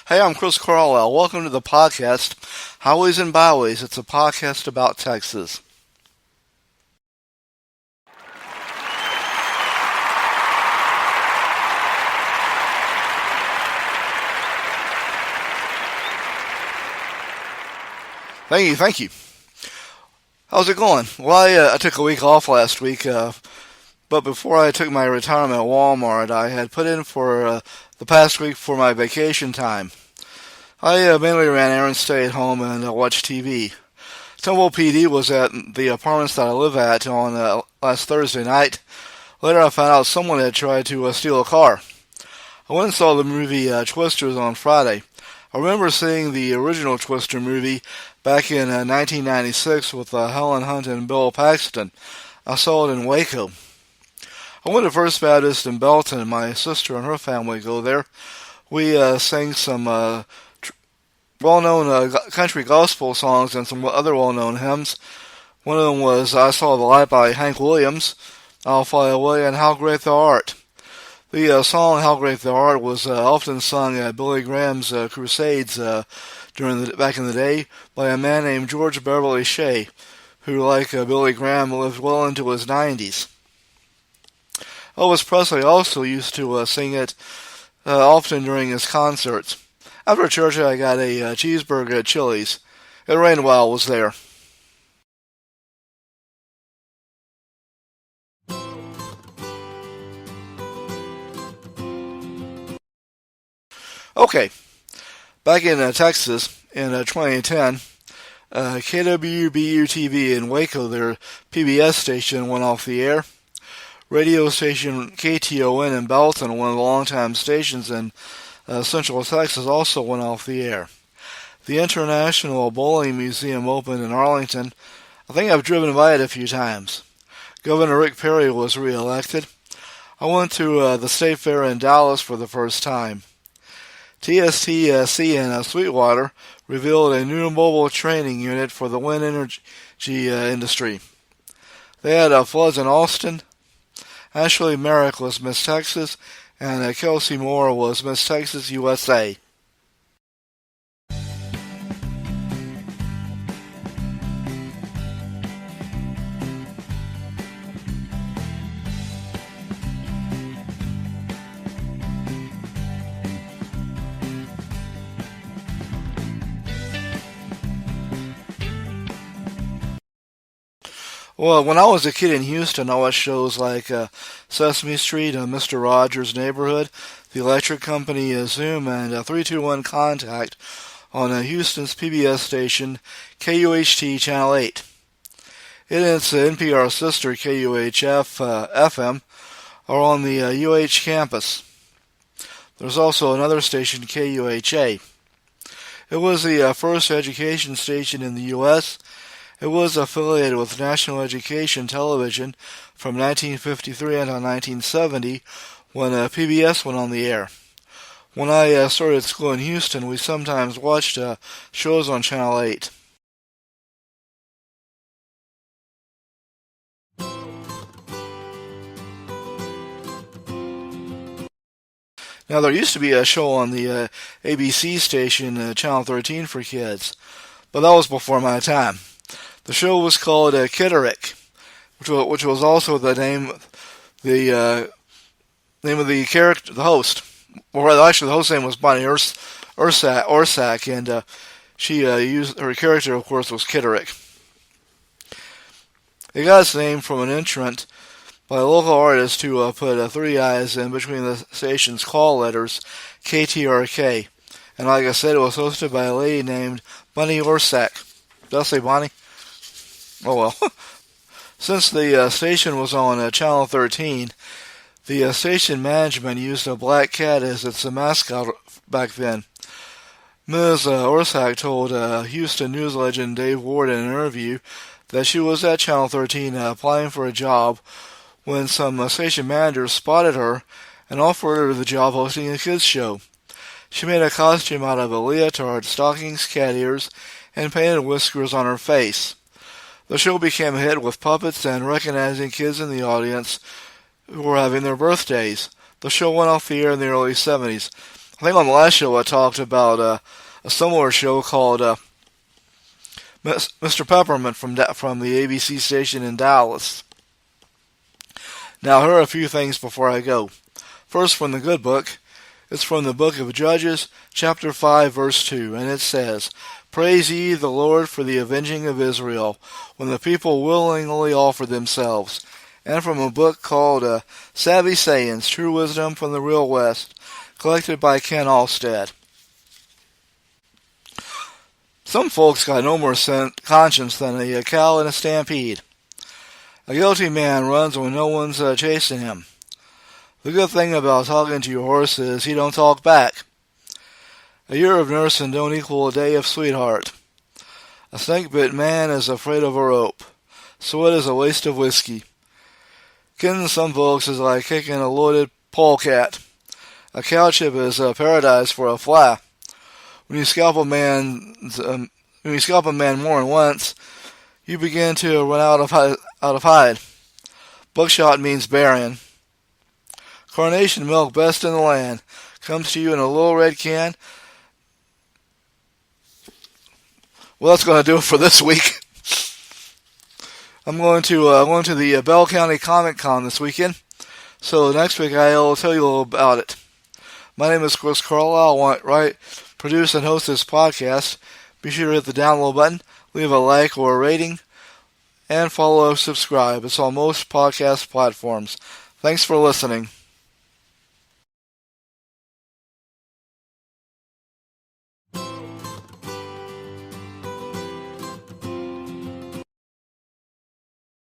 Hey, I'm Chris Carlisle. Welcome to the podcast, Highways and Byways. It's a podcast about Texas. Thank you. How's it going? Well, I took a week off last week, but before I took my retirement at Walmart, I had put in for the past week for my vacation time. I mainly ran errands, stayed at home, and watched TV. Temple PD was at the apartments that I live at on last Thursday night. Later, I found out someone had tried to steal a car. I went and saw the movie Twisters on Friday. I remember seeing the original Twister movie back in 1996 with Helen Hunt and Bill Paxton. I saw it in Waco. I went to First Baptist in Belton. My sister and her family go there. We sang some well-known country gospel songs and some other well-known hymns. One of them was I Saw the Light by Hank Williams, I'll Fly Away, and How Great Thou Art. The song How Great Thou Art was often sung at Billy Graham's crusades back in the day by a man named George Beverly Shea, who, like Billy Graham, lived well into his 90s. Elvis Presley also used to sing it often during his concerts. After church, I got a cheeseburger at Chili's. It rained while I was there. Okay, back in Texas in 2010, KWBU-TV in Waco, their PBS station, went off the air. Radio station KTON in Belton, one of the longtime stations in Central Texas, also went off the air. The International Bowling Museum opened in Arlington. I think I've driven by it a few times. Governor Rick Perry was reelected. I went to the State Fair in Dallas for the first time. TSTC in Sweetwater revealed a new mobile training unit for the wind energy industry. They had floods in Austin. Ashley Merrick was Miss Texas, and Kelsey Moore was Miss Texas USA. Well, when I was a kid in Houston, I watched shows like Sesame Street, Mr. Rogers' Neighborhood, The Electric Company, Zoom, and 321 Contact on Houston's PBS station, KUHT Channel 8. It and its NPR sister, KUHF FM, are on the UH campus. There's also another station, KUHA. It was the first education station in the U.S. It was affiliated with National Education Television from 1953 until 1970 when PBS went on the air. When I started school in Houston, we sometimes watched shows on Channel 8. Now, there used to be a show on the ABC station, Channel 13 for kids, but that was before my time. The show was called KiTiRiK, which was also the name of the character, the host. Well, actually, the host's name was Bonnie Orsak, and she used her character, of course, was KiTiRiK. It got its name from an entrant by a local artist who put three eyes in between the station's call letters, KTRK. And like I said, it was hosted by a lady named Bonnie Orsak. Did I say Bonnie? Oh well. Since the station was on Channel 13, the station management used a black cat as its mascot back then. Ms. Orsak told Houston news legend Dave Ward in an interview that she was at Channel 13 applying for a job when some station managers spotted her and offered her the job hosting a kids show. She made a costume out of a leotard, stockings, cat ears, and painted whiskers on her face. The show became a hit with puppets and recognizing kids in the audience who were having their birthdays. The show went off the air in the early 70s. I think on the last show I talked about a similar show called Mr. Peppermint from the ABC station in Dallas. Now, here are a few things before I go. First, from the good book. It's from the book of Judges, chapter 5, verse 2, and it says, Praise ye the Lord for the avenging of Israel, when the people willingly offer themselves. And from a book called Savvy Sayings, True Wisdom from the Real West, collected by Ken Alstead. Some folks got no more conscience than a cow in a stampede. A guilty man runs when no one's chasing him. The good thing about talking to your horse is he don't talk back. A year of nursing don't equal a day of sweetheart. A snake-bit man is afraid of a rope. So it is a waste of whiskey. Kidding some folks is like kicking a loaded polecat. A cow chip is a paradise for a fly. When you scalp a man more than once, you begin to run out of hide. Buckshot means burying. Carnation milk, best in the land, comes to you in a little red can. Well, that's going to do it for this week. I'm going to the Bell County Comic Con this weekend, so next week I'll tell you all about it. My name is Chris Carlisle. I produce and host this podcast. Be sure to hit the download button, leave a like or a rating, and follow or subscribe. It's on most podcast platforms. Thanks for listening.